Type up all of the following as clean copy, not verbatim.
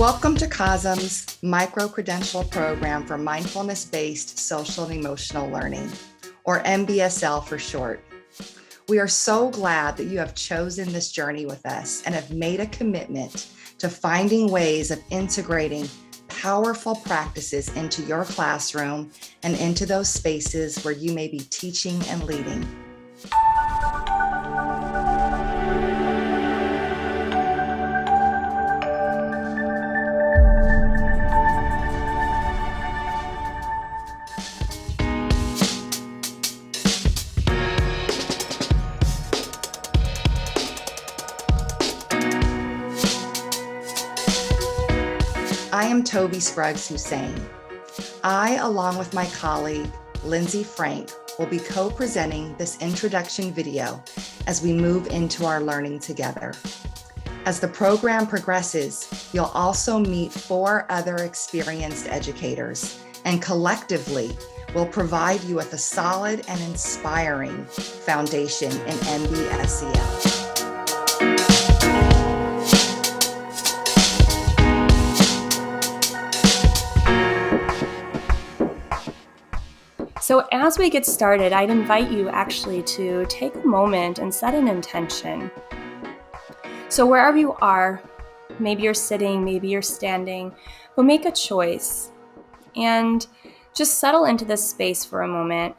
Welcome to COSM's Micro-Credential program for mindfulness-based social and emotional learning, or MBSL for short. We are so glad that you have chosen this journey with us and have made a commitment to finding ways of integrating powerful practices into your classroom and into those spaces where you may be teaching and leading. I am Toby Scruggs-Hussein. I, along with my colleague, Lindsay Frank, will be co-presenting this introduction video as we move into our learning together. As the program progresses, you'll also meet 4 other experienced educators, and collectively, we'll provide you with a solid and inspiring foundation in MBSEL. So as we get started, I'd invite you actually to take a moment and set an intention. So wherever you are, maybe you're sitting, maybe you're standing, but make a choice and just settle into this space for a moment,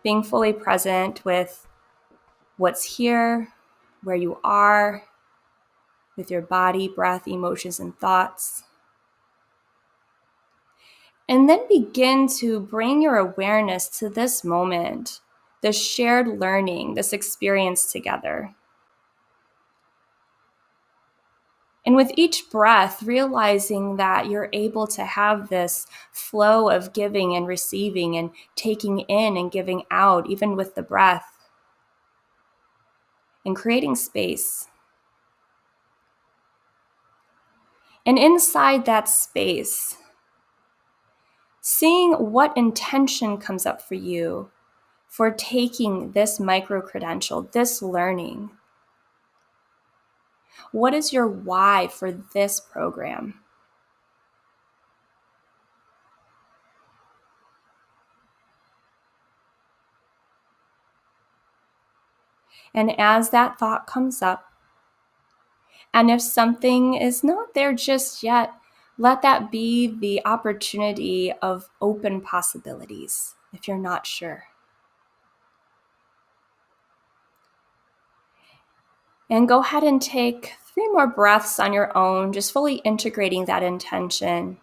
being fully present with what's here, where you are, with your body, breath, emotions, and thoughts. And then begin to bring your awareness to this moment, this shared learning, this experience together. And with each breath, realizing that you're able to have this flow of giving and receiving and taking in and giving out, even with the breath, and creating space. And inside that space, seeing what intention comes up for you for taking this micro-credential, this learning. What is your why for this program? And as that thought comes up, and if something is not there just yet, let that be the opportunity of open possibilities if you're not sure. And go ahead and take 3 more breaths on your own, just fully integrating that intention.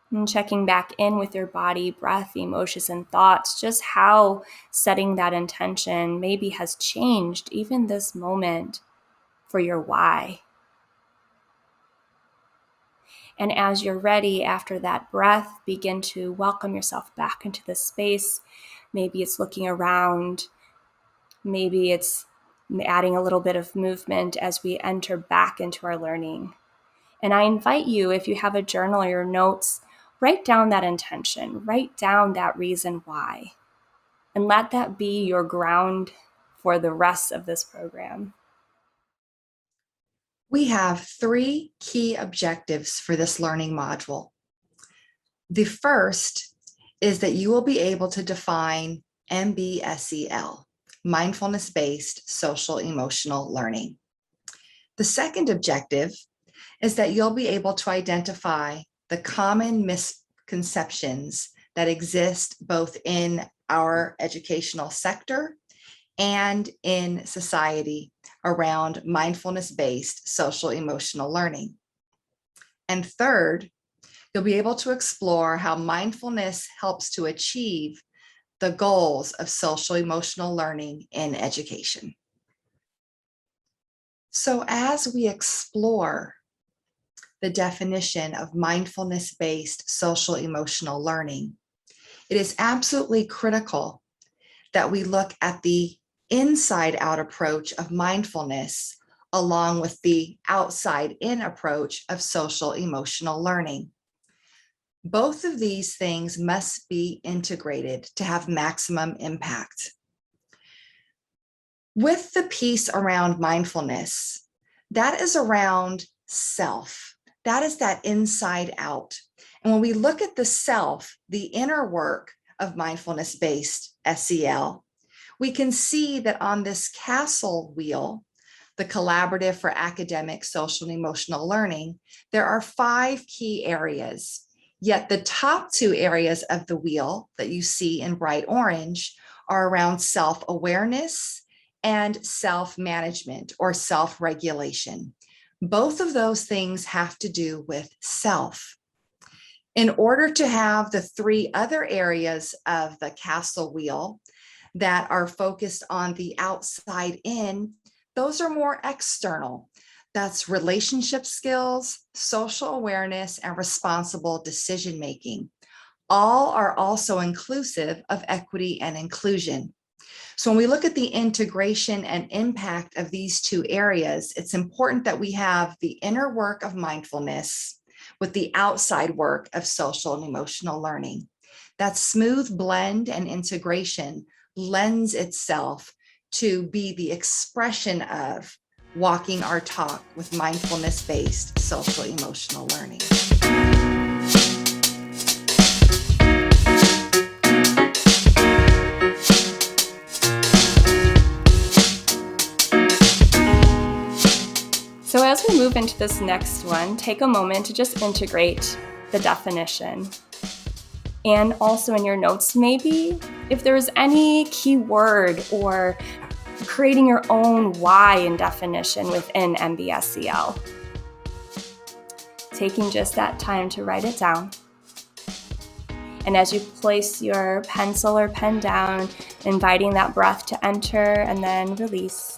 And checking back in with your body, breath, emotions, and thoughts, just how setting that intention maybe has changed even this moment for your why. And as you're ready, after that breath, begin to welcome yourself back into this space. Maybe it's looking around. Maybe it's adding a little bit of movement as we enter back into our learning. And I invite you, if you have a journal or your notes, write down that intention, write down that reason why, and let that be your ground for the rest of this program. We have 3 key objectives for this learning module. The first is that you will be able to define MBSEL, mindfulness-based social emotional learning. The second objective is that you'll be able to identify the common misconceptions that exist both in our educational sector and in society around mindfulness-based social emotional learning. And third, you'll be able to explore how mindfulness helps to achieve the goals of social emotional learning in education. So as we explore the definition of mindfulness-based social emotional learning, it is absolutely critical that we look at the inside-out approach of mindfulness along with the outside-in approach of social emotional learning. Both of these things must be integrated to have maximum impact. With the piece around mindfulness, that is around self. That is that inside out. And when we look at the self, the inner work of mindfulness-based SEL, we can see that on this castle wheel, the collaborative for academic, social, and emotional learning, there are 5 key areas. Yet the top 2 areas of the wheel that you see in bright orange are around self-awareness and self-management or self-regulation. Both of those things have to do with self. In order to have the 3 other areas of the castle wheel that are focused on the outside in, those are more external. That's relationship skills, social awareness, and responsible decision-making. All are also inclusive of equity and inclusion. So when we look at the integration and impact of these 2 areas, it's important that we have the inner work of mindfulness with the outside work of social and emotional learning. That smooth blend and integration lends itself to be the expression of walking our talk with mindfulness-based social emotional learning. So as we move into this next one, take a moment to just integrate the definition. And also in your notes, maybe if there's any keyword or creating your own why and definition within MBSEL. Taking just that time to write it down. And as you place your pencil or pen down, inviting that breath to enter and then release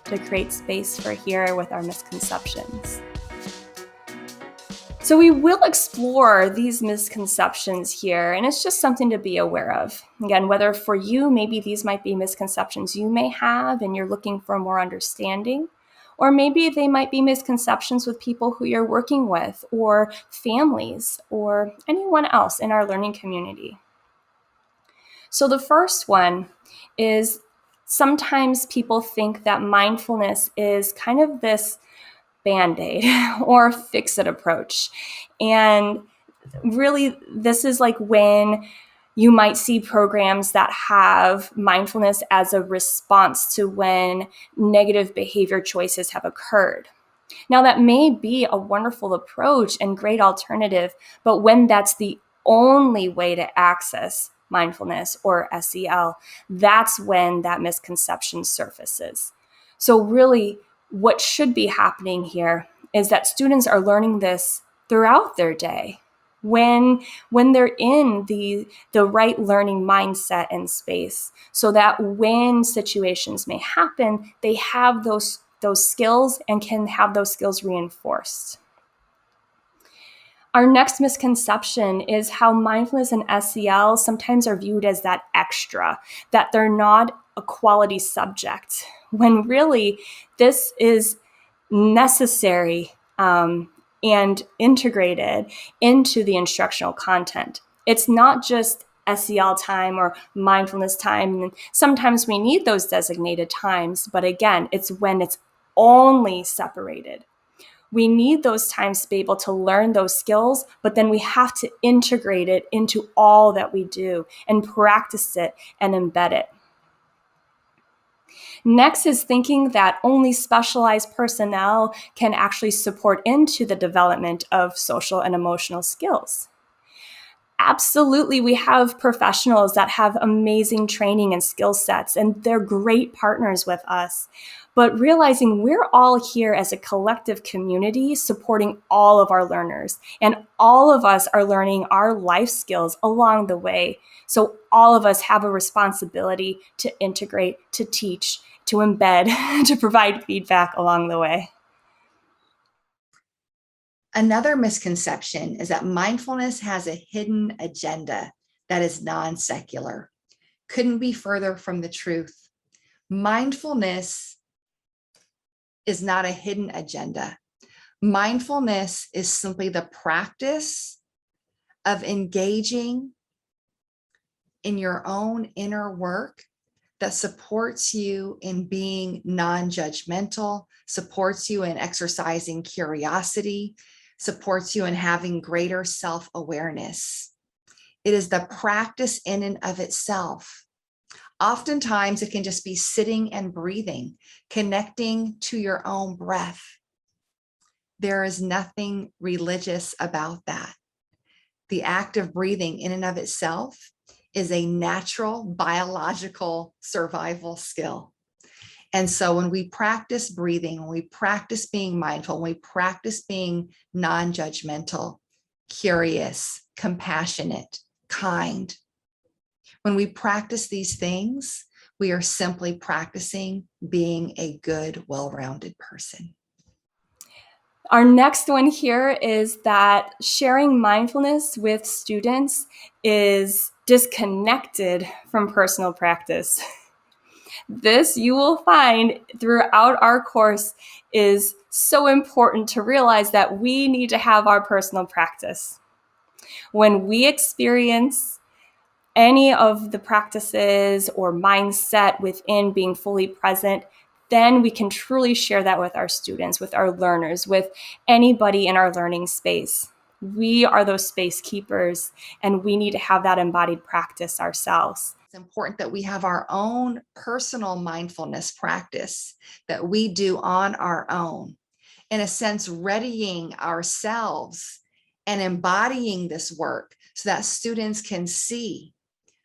to create space for here with our misconceptions. So we will explore these misconceptions here, and it's just something to be aware of. Again, whether for you, maybe these might be misconceptions you may have and you're looking for more understanding, or maybe they might be misconceptions with people who you're working with or families or anyone else in our learning community. So the first one is sometimes people think that mindfulness is kind of this Band-Aid or fix-it approach. And really, this is like when you might see programs that have mindfulness as a response to when negative behavior choices have occurred. Now, that may be a wonderful approach and great alternative, but when that's the only way to access mindfulness or SEL, that's when that misconception surfaces. So really, what should be happening here is that students are learning this throughout their day when they're in the right learning mindset and space, so that when situations may happen, they have those skills and can have those skills reinforced. Our next misconception is how mindfulness and SEL sometimes are viewed as that extra, that they're not a quality subject, when really this is necessary and integrated into the instructional content. It's not just SEL time or mindfulness time. And sometimes we need those designated times, but again, it's when it's only separated. We need those times to be able to learn those skills, but then we have to integrate it into all that we do and practice it and embed it. Next is thinking that only specialized personnel can actually support into the development of social and emotional skills. Absolutely, we have professionals that have amazing training and skill sets, and they're great partners with us. But realizing we're all here as a collective community supporting all of our learners, and all of us are learning our life skills along the way. So all of us have a responsibility to integrate, to teach, to embed, to provide feedback along the way. Another misconception is that mindfulness has a hidden agenda that is non-secular. Couldn't be further from the truth. Mindfulness is not a hidden agenda. Mindfulness is simply the practice of engaging in your own inner work that supports you in being non-judgmental, supports you in exercising curiosity, supports you in having greater self-awareness. It is the practice in and of itself. Oftentimes, it can just be sitting and breathing, connecting to your own breath. There is nothing religious about that. The act of breathing in and of itself is a natural biological survival skill. And so when we practice breathing, when we practice being mindful, when we practice being non-judgmental, curious, compassionate, kind, when we practice these things, we are simply practicing being a good, well-rounded person. Our next one here is that sharing mindfulness with students is disconnected from personal practice. This, you will find throughout our course, is so important to realize that we need to have our personal practice. When we experience any of the practices or mindset within being fully present, then we can truly share that with our students, with our learners, with anybody in our learning space. We are those space keepers, and we need to have that embodied practice ourselves. It's important that we have our own personal mindfulness practice that we do on our own, in a sense, readying ourselves and embodying this work so that students can see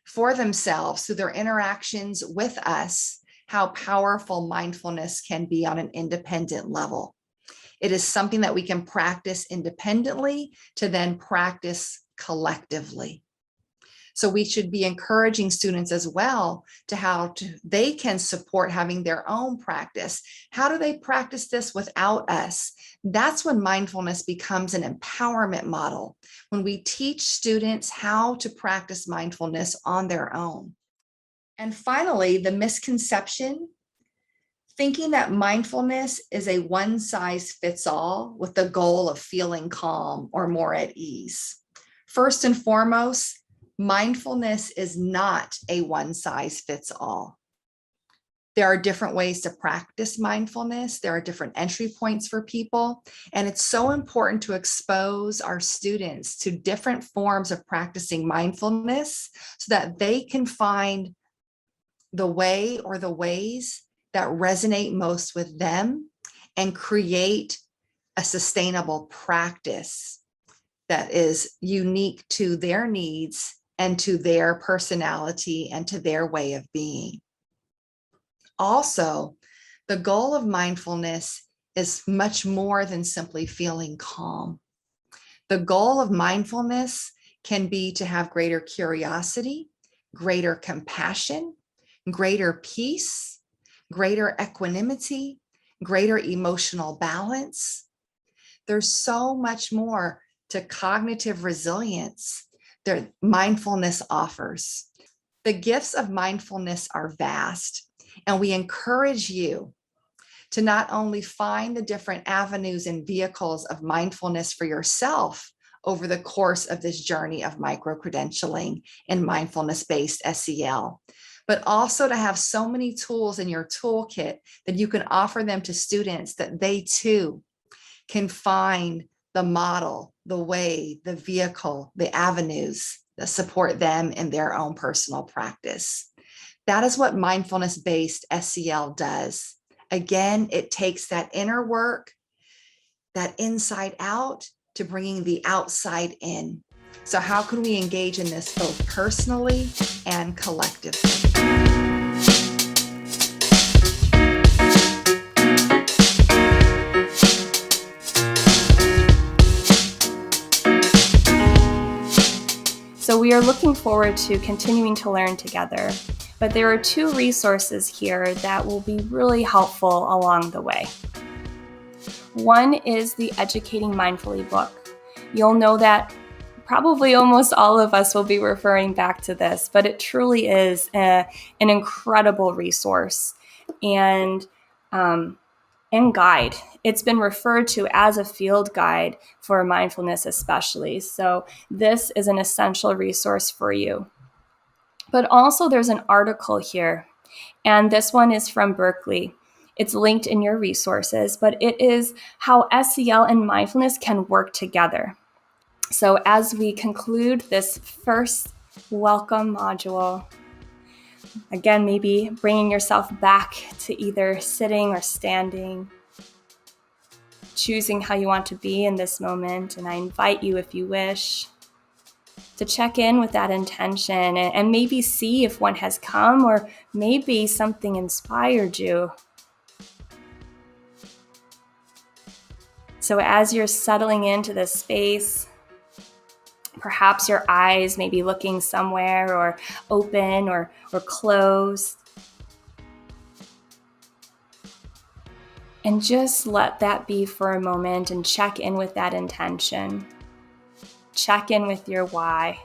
for themselves through their interactions with us how powerful mindfulness can be on an independent level. It is something that we can practice independently to then practice collectively. So we should be encouraging students as well to how they can support having their own practice. How do they practice this without us? That's when mindfulness becomes an empowerment model, when we teach students how to practice mindfulness on their own. And finally, the misconception, thinking that mindfulness is a one-size-fits-all with the goal of feeling calm or more at ease. First and foremost, mindfulness is not a one-size-fits-all. There are different ways to practice mindfulness. There are different entry points for people. And it's so important to expose our students to different forms of practicing mindfulness so that they can find the way or the ways that resonate most with them and create a sustainable practice that is unique to their needs and to their personality and to their way of being. Also, the goal of mindfulness is much more than simply feeling calm. The goal of mindfulness can be to have greater curiosity, greater compassion, greater peace, greater equanimity, greater emotional balance. There's so much more to cognitive resilience that mindfulness offers. The gifts of mindfulness are vast, and we encourage you to not only find the different avenues and vehicles of mindfulness for yourself over the course of this journey of micro-credentialing and mindfulness-based SEL, but also to have so many tools in your toolkit that you can offer them to students that they too can find the model, the way, the vehicle, the avenues that support them in their own personal practice. That is what mindfulness-based SEL does. Again, it takes that inner work, that inside out, to bringing the outside in. So how can we engage in this both personally and collectively? So we are looking forward to continuing to learn together, but there are two resources here that will be really helpful along the way. One is the Educating Mindfully book. You'll know that probably almost all of us will be referring back to this, but it truly is an incredible resource and guide. It's been referred to as a field guide for mindfulness especially. So this is an essential resource for you. But also there's an article here And this one is from Berkeley. It's linked in your resources, but it is how SEL and mindfulness can work together. So as we conclude this first welcome module, again, maybe bringing yourself back to either sitting or standing, choosing how you want to be in this moment. And I invite you, if you wish, to check in with that intention and maybe see if one has come or maybe something inspired you. So as you're settling into this space, perhaps your eyes may be looking somewhere or open or closed. And just let that be for a moment and check in with that intention. Check in with your why.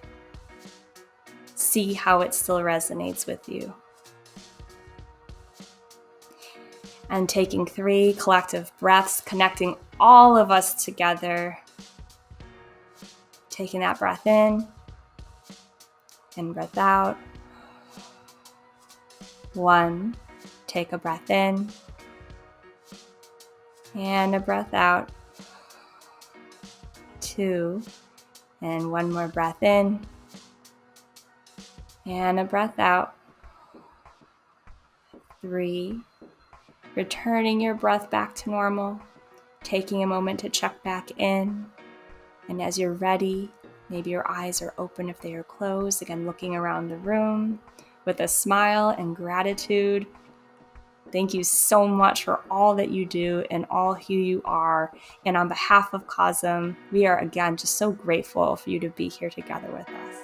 See how it still resonates with you. And taking 3 collective breaths, connecting all of us together. Taking that breath in and breath out. 1, take a breath in and a breath out. 2, and 1 more breath in and a breath out. 3, returning your breath back to normal, taking a moment to check back in. And as you're ready, maybe your eyes are open if they are closed. Again, looking around the room with a smile and gratitude. Thank you so much for all that you do and all who you are. And on behalf of COSM, we are again just so grateful for you to be here together with us.